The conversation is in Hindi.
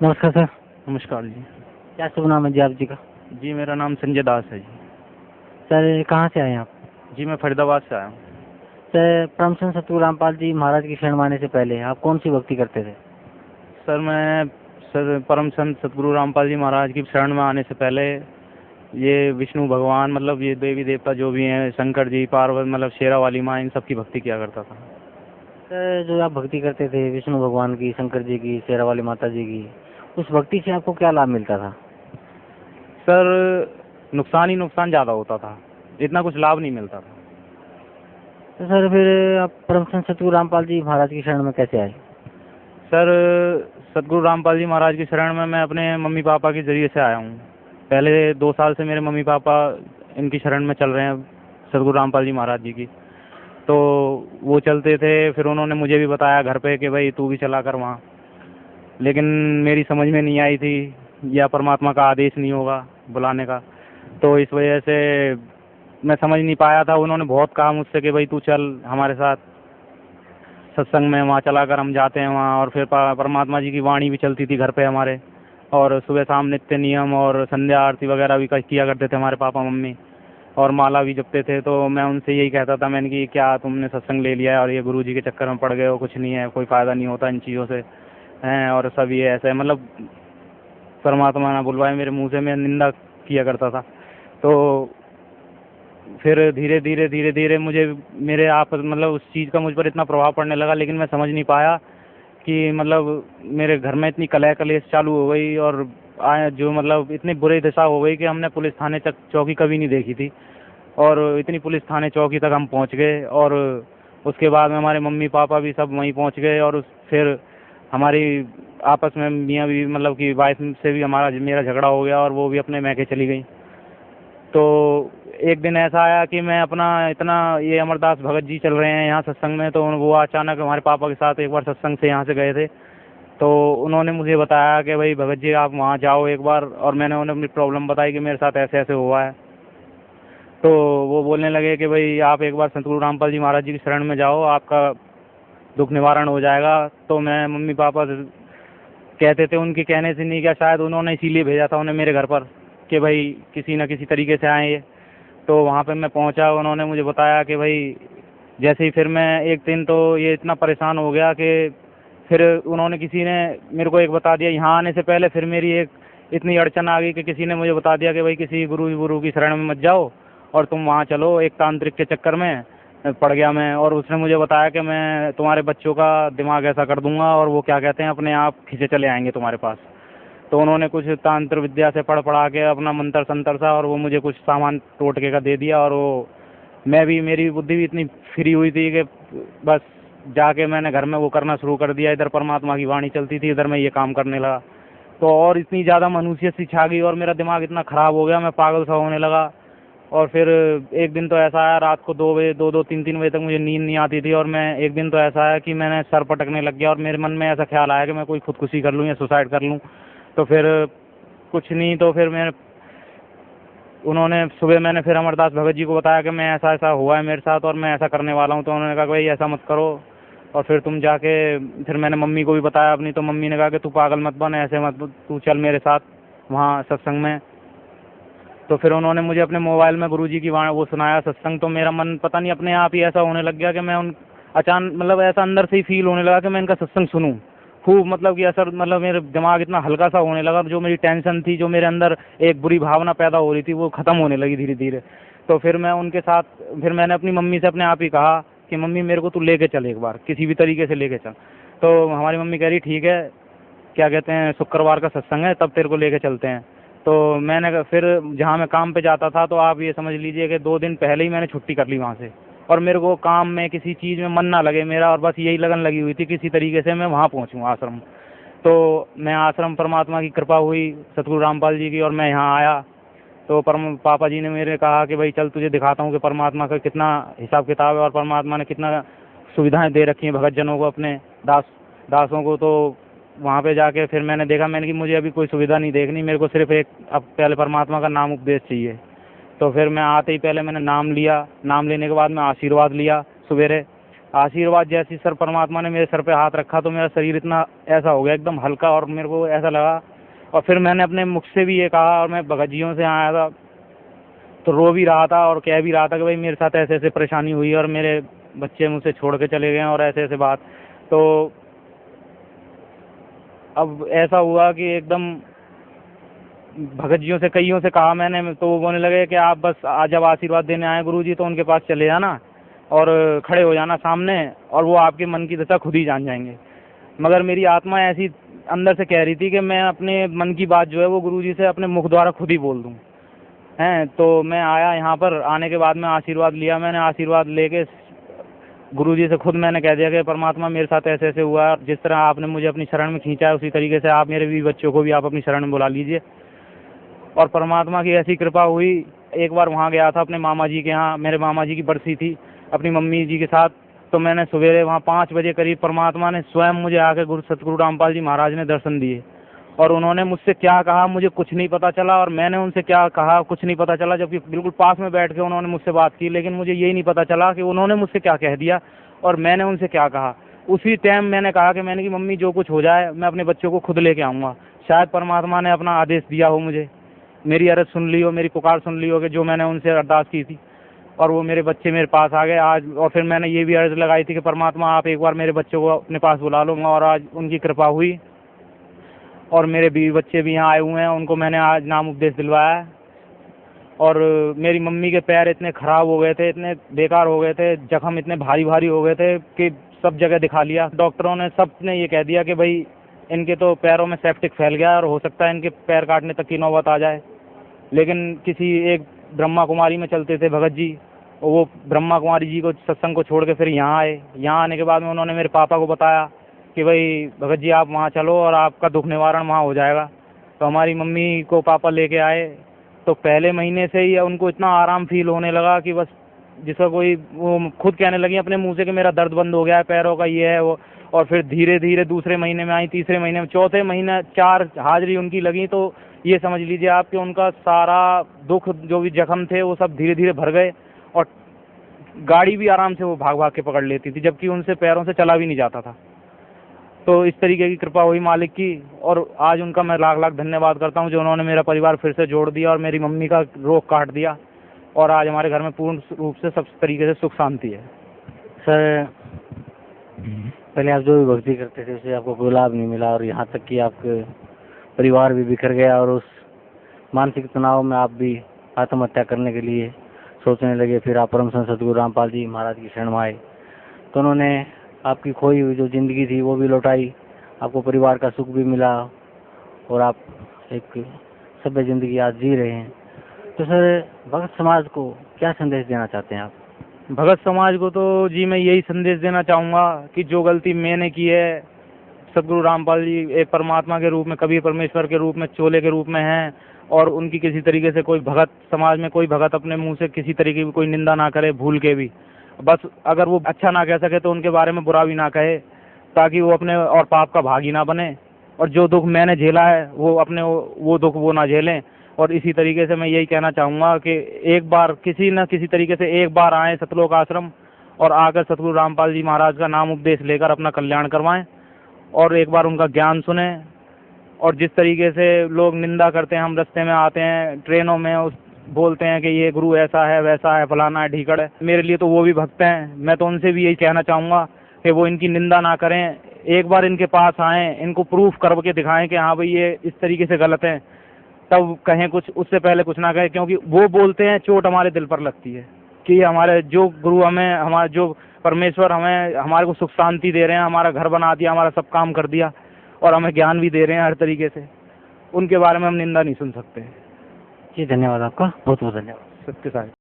नमस्कार सर। नमस्कार जी। क्या शुभ नाम है जी आप जी का? जी मेरा नाम संजय दास है जी। सर कहाँ से आए हैं आप? जी मैं फरीदाबाद से आया हूँ। सर परमचंद सतगुरु रामपाल जी महाराज की शरण में आने से पहले आप कौन सी भक्ति करते थे? सर परमचंद सतगुरु रामपाल जी महाराज की शरण में आने से पहले ये विष्णु भगवान मतलब ये देवी देवता जो भी हैं, शंकर जी, पार्वती, मतलब शेरा वाली माँ, इन सब की भक्ति किया करता था। सर जो आप भक्ति करते थे विष्णु भगवान की, शंकर जी की, शेरा वाली माता जी की, उस भक्ति से आपको क्या लाभ मिलता था? सर नुकसान ही नुकसान ज़्यादा होता था, इतना कुछ लाभ नहीं मिलता था। तो सर फिर आप परमचंद सतगुरु रामपाल जी महाराज की शरण में कैसे आए? सर सतगुरु रामपाल जी महाराज की शरण में मैं अपने मम्मी पापा के ज़रिए से आया हूँ। पहले 2 साल से मेरे मम्मी पापा इनकी शरण में चल रहे हैं, सतगुरु रामपाल जी महाराज जी की। तो वो चलते थे, फिर उन्होंने मुझे भी बताया घर पे कि भाई तू भी चला कर वहाँ, लेकिन मेरी समझ में नहीं आई थी, या परमात्मा का आदेश नहीं होगा बुलाने का, तो इस वजह से मैं समझ नहीं पाया था। उन्होंने बहुत कहा मुझसे कि भाई तू चल हमारे साथ सत्संग में, वहाँ चला कर हम जाते हैं वहाँ। और फिर परमात्मा जी की वाणी भी चलती थी घर पे हमारे, और सुबह शाम नित्य नियम और संध्या आरती वगैरह भी किया करते थे हमारे पापा मम्मी, और माला भी जपते थे। तो मैं उनसे यही कहता था, मैंने कि क्या तुमने सत्संग ले लिया है और ये गुरु जी के चक्कर में पड़ गए हो, कुछ नहीं है, कोई फ़ायदा नहीं होता इन चीज़ों से हैं, और सब ये ऐसे मतलब परमात्मा ना बुलवाए मेरे मुंह से, मैं निंदा किया करता था। तो फिर धीरे धीरे मुझे मेरे आप मतलब उस चीज़ का मुझ पर इतना प्रभाव पड़ने लगा, लेकिन मैं समझ नहीं पाया कि मतलब मेरे घर में इतनी कलह कलेश चालू हो गई, और जो मतलब इतनी बुरी दशा हो गई कि हमने पुलिस थाने तक चौकी कभी नहीं देखी थी, और इतनी पुलिस थाने चौकी तक हम पहुंच गए। और उसके बाद में हमारे मम्मी पापा भी सब वहीं पहुंच गए, और फिर हमारी आपस में मियाँ भी मतलब कि वाइफ से भी मेरा झगड़ा हो गया, और वो भी अपने मैके चली गई। तो एक दिन ऐसा आया कि मैं अपना इतना, ये अमरदास भगत जी चल रहे हैं यहाँ सत्संग में, तो वो अचानक हमारे पापा के साथ एक बार सत्संग से यहाँ से गए थे, तो उन्होंने मुझे बताया कि भाई भगत जी आप वहाँ जाओ एक बार, और मैंने उन्हें अपनी प्रॉब्लम बताई कि मेरे साथ ऐसे ऐसे हुआ है। तो वो बोलने लगे कि भाई आप एक बार सतगुरु रामपाल जी महाराज जी की शरण में जाओ, आपका दुख निवारण हो जाएगा। तो मैं मम्मी पापा कहते थे, उनके कहने से नहीं, क्या शायद उन्होंने इसीलिए भेजा था उन्हें मेरे घर पर कि भाई किसी न किसी तरीके से आए ये। तो वहाँ पे मैं पहुँचा, उन्होंने मुझे बताया कि भाई जैसे ही, फिर मैं एक दिन तो ये इतना परेशान हो गया कि फिर उन्होंने, किसी ने मेरे को एक बता दिया यहाँ आने से पहले, फिर मेरी एक इतनी अड़चन आ गई कि किसी ने मुझे बता दिया कि भाई किसी गुरु की शरण में मत जाओ और तुम वहाँ चलो, एक तांत्रिक के चक्कर में पड़ गया मैं। और उसने मुझे बताया कि मैं तुम्हारे बच्चों का दिमाग ऐसा कर दूंगा, और वो क्या कहते हैं अपने आप खींचे चले आएंगे तुम्हारे पास। तो उन्होंने कुछ तांत्र विद्या से पढ़ पढ़ा के अपना मंत्र संतर सा, और वो मुझे कुछ सामान टोटके का दे दिया, और वो मैं भी, मेरी बुद्धि भी इतनी फ्री हुई थी कि बस जाके मैंने घर में वो करना शुरू कर दिया। इधर परमात्मा की वाणी चलती थी, इधर मैं ये काम करने लगा। तो और इतनी ज़्यादा मनुष्य सी छा गई, और मेरा दिमाग इतना ख़राब हो गया, मैं पागल सा होने लगा। और फिर एक दिन तो ऐसा आया, रात को 2 बजे, 2 3 3 बजे तक मुझे नींद नहीं आती थी, और मैं एक दिन तो ऐसा आया कि मैंने सर पटकने लग गया, और मेरे मन में ऐसा ख्याल आया कि मैं कोई खुदकुशी कर लूँ या सुसाइड कर लूँ। तो फिर कुछ नहीं, तो फिर उन्होंने सुबह, मैंने फिर अमरदास भगत जी को बताया कि मैं ऐसा ऐसा हुआ है मेरे साथ और मैं ऐसा करने वाला हूँ। तो उन्होंने कहा भाई ऐसा मत करो, और फिर तुम जाके, फिर मैंने मम्मी को भी बताया अपनी, तो मम्मी ने कहा कि तू पागल मत बन, ऐसे मत, तू चल मेरे साथ वहाँ सत्संग में। तो फिर उन्होंने मुझे अपने मोबाइल में गुरुजी की वहाँ वो सुनाया सत्संग, तो मेरा मन पता नहीं अपने आप ही ऐसा होने लग गया कि मैं अचानक मतलब ऐसा अंदर से ही फील होने लगा कि मैं इनका सत्संग सुनूं खूब, मतलब कि असर, मतलब मेरे दिमाग इतना हल्का सा होने लगा, जो मेरी टेंशन थी, जो मेरे अंदर एक बुरी भावना पैदा हो रही थी, वो ख़त्म होने लगी धीरे धीरे। तो फिर मैं उनके साथ, फिर मैंने अपनी मम्मी से अपने आप ही कहा कि मम्मी मेरे को तू लेके चल, एक बार किसी भी तरीके से लेके चल। तो हमारी मम्मी कह रही ठीक है, क्या कहते हैं, शुक्रवार का सत्संग है, तब तेरे को लेके चलते हैं। तो मैंने फिर जहाँ मैं काम पे जाता था, तो आप ये समझ लीजिए कि 2 दिन पहले ही मैंने छुट्टी कर ली वहाँ से, और मेरे को काम में किसी चीज़ में मन ना लगे मेरा, और बस यही लगन लगी हुई थी किसी तरीके से मैं वहाँ पहुँचूँ आश्रम। तो मैं आश्रम, परमात्मा की कृपा हुई सतगुरु रामपाल जी की, और मैं यहाँ आया। तो पापा जी ने मेरे कहा कि भाई चल तुझे दिखाता हूँ कि परमात्मा का कितना हिसाब किताब है, और परमात्मा ने कितना सुविधाएं दे रखी हैं भगत जनों को, अपने दासों को। तो वहाँ पे जाके फिर मैंने देखा, मैंने कि मुझे अभी कोई सुविधा नहीं देखनी, मेरे को सिर्फ एक, अब पहले परमात्मा का नाम उपदेश चाहिए। तो फिर मैं आते ही पहले मैंने नाम लिया, नाम लेने के बाद मैं आशीर्वाद लिया सवेरे। आशीर्वाद जैसी सर परमात्मा ने मेरे सर पे हाथ रखा तो मेरा शरीर इतना ऐसा हो गया एकदम हल्का, और मेरे को ऐसा लगा। और फिर मैंने अपने मुख से भी ये कहा, और मैं भगत जियों से आया था तो रो भी रहा था और कह भी रहा था कि भाई मेरे साथ ऐसे ऐसे परेशानी हुई और मेरे बच्चे मुझसे छोड़ के चले गए और ऐसे ऐसे बात। तो अब ऐसा हुआ कि एकदम भगत जियों से कईयों से कहा मैंने, तो वो बोलने लगे कि आप बस जब आशीर्वाद देने आए गुरुजी तो उनके पास चले जाना और खड़े हो जाना सामने, और वो आपके मन की दशा खुद ही जान जाएंगे। मगर मेरी आत्मा ऐसी अंदर से कह रही थी कि मैं अपने मन की बात जो है वो गुरुजी से अपने मुख द्वारा खुद ही बोल दूं। हैं तो मैं आया यहाँ पर, आने के बाद में आशीर्वाद लिया। मैंने आशीर्वाद लेके गुरुजी से खुद मैंने कह दिया कि परमात्मा मेरे साथ ऐसे ऐसे हुआ है, जिस तरह आपने मुझे अपनी शरण में खींचा है उसी तरीके से आप मेरे भी बच्चों को भी आप अपनी शरण में बुला लीजिए। और परमात्मा की ऐसी कृपा हुई। एक बार वहाँ गया था अपने मामा जी के यहाँ, मेरे मामा जी की बरसी थी अपनी मम्मी जी के साथ। तो मैंने सवेरे वहाँ 5 बजे करीब परमात्मा ने स्वयं मुझे आके सतगुरु रामपाल जी महाराज ने दर्शन दिए, और उन्होंने मुझसे क्या कहा मुझे कुछ नहीं पता चला, और मैंने उनसे क्या कहा कुछ नहीं पता चला, जबकि बिल्कुल पास में बैठ के उन्होंने मुझसे बात की। लेकिन मुझे यही नहीं पता चला कि उन्होंने मुझसे क्या कह दिया और मैंने उनसे क्या कहा। उसी टाइम मैंने कहा कि मैंने कि मम्मी जो कुछ हो जाए मैं अपने बच्चों को खुद लेके आऊँगा। शायद परमात्मा ने अपना आदेश दिया हो, मुझे मेरी अर्ज़ सुन ली हो, मेरी पुकार सुन ली हो कि जो मैंने उनसे अरदास की थी, और वो मेरे बच्चे मेरे पास आ गए आज। और फिर मैंने ये भी अर्ज़ लगाई थी कि परमात्मा आप एक बार मेरे बच्चों को अपने पास बुला लूँगा, और आज उनकी कृपा हुई और मेरे बीवी बच्चे भी यहाँ आए हुए हैं, उनको मैंने आज नाम उपदेश दिलवाया है। और मेरी मम्मी के पैर इतने ख़राब हो गए थे, इतने बेकार हो गए थे, जख्म इतने भारी भारी हो गए थे कि सब जगह दिखा लिया। डॉक्टरों ने सब ने ये कह दिया कि भाई इनके तो पैरों में सेप्टिक फैल गया और हो सकता है इनके पैर काटने तक की नौबत आ जाए। लेकिन किसी एक ब्रह्मा कुमारी में चलते थे भगत जी, वो ब्रह्मा कुमारी जी को सत्संग को छोड़ के फिर यहाँ आए। यहाँ आने के बाद में उन्होंने मेरे पापा को बताया कि भाई भगत जी आप वहाँ चलो और आपका दुख निवारण वहाँ हो जाएगा। तो हमारी मम्मी को पापा लेके आए, तो पहले महीने से ही उनको इतना आराम फील होने लगा कि बस जिसका कोई, वो खुद कहने लगी अपने मुंह से कि मेरा दर्द बंद हो गया है पैरों का, ये है वो। और फिर धीरे धीरे दूसरे महीने में आई, तीसरे महीने में, चौथे महीने 4 हाजिरी उनकी लगी। तो ये समझ लीजिए आप कि उनका सारा दुख जो भी जख्म थे वो सब धीरे धीरे भर गए, और गाड़ी भी आराम से वो भाग भाग के पकड़ लेती थी, जबकि उनसे पैरों से चला भी नहीं जाता था। तो इस तरीके की कृपा हुई मालिक की, और आज उनका मैं लाख लाख धन्यवाद करता हूँ जो उन्होंने मेरा परिवार फिर से जोड़ दिया और मेरी मम्मी का रोग काट दिया, और आज हमारे घर में पूर्ण रूप से सब तरीके से सुख शांति है। सर पहले आप जो भी भक्ति करते थे उससे आपको कोई लाभ नहीं मिला, और यहाँ तक कि आपके परिवार भी बिखर गया, और उस मानसिक तनाव में आप भी आत्महत्या करने के लिए सोचने लगे। फिर आप परम संत सतगुरु रामपाल जी महाराज की शरण में आए, तो उन्होंने आपकी खोई हुई जो ज़िंदगी थी वो भी लौटाई, आपको परिवार का सुख भी मिला, और आप एक सभ्य ज़िंदगी आज जी रहे हैं। तो सर भगत समाज को क्या संदेश देना चाहते हैं आप? भगत समाज को तो जी मैं यही संदेश देना चाहूँगा कि जो गलती मैंने की है, सतगुरु रामपाल जी एक परमात्मा के रूप में, कबीर परमेश्वर के रूप में, चोले के रूप में हैं, और उनकी किसी तरीके से कोई भगत समाज में कोई भगत अपने मुंह से किसी तरीके की कोई निंदा ना करे भूल के भी। बस अगर वो अच्छा ना कह सके तो उनके बारे में बुरा भी ना कहे, ताकि वो अपने और पाप का भागी ना बने, और जो दुख मैंने झेला है वो अपने वो दुख वो ना झेलें। और इसी तरीके से मैं यही कहना चाहूँगा कि एक बार किसी न किसी तरीके से एक बार आएँ सतलोक आश्रम, और आकर सतगुरु रामपाल जी महाराज का नाम उपदेश लेकर अपना कल्याण करवाएं, और एक बार उनका ज्ञान सुने। और जिस तरीके से लोग निंदा करते हैं, हम रास्ते में आते हैं ट्रेनों में, उस बोलते हैं कि ये गुरु ऐसा है वैसा है फलाना है ढीकड़ है, मेरे लिए तो वो भी भक्त हैं। मैं तो उनसे भी यही कहना चाहूँगा कि वो इनकी निंदा ना करें, एक बार इनके पास आएँ, इनको प्रूफ करके दिखाएं कि हाँ भाई ये इस तरीके से गलत है, तब कहें कुछ, उससे पहले कुछ ना कहें। क्योंकि वो बोलते हैं चोट हमारे दिल पर लगती है कि हमारे जो गुरु हमें, हमारे जो परमेश्वर हमें, हमारे को सुख शांति दे रहे हैं, हमारा घर बना दिया, हमारा सब काम कर दिया, और हमें ज्ञान भी दे रहे हैं हर तरीके से, उनके बारे में हम निंदा नहीं सुन सकते। जी धन्यवाद आपका, बहुत बहुत धन्यवाद। सत्य साई।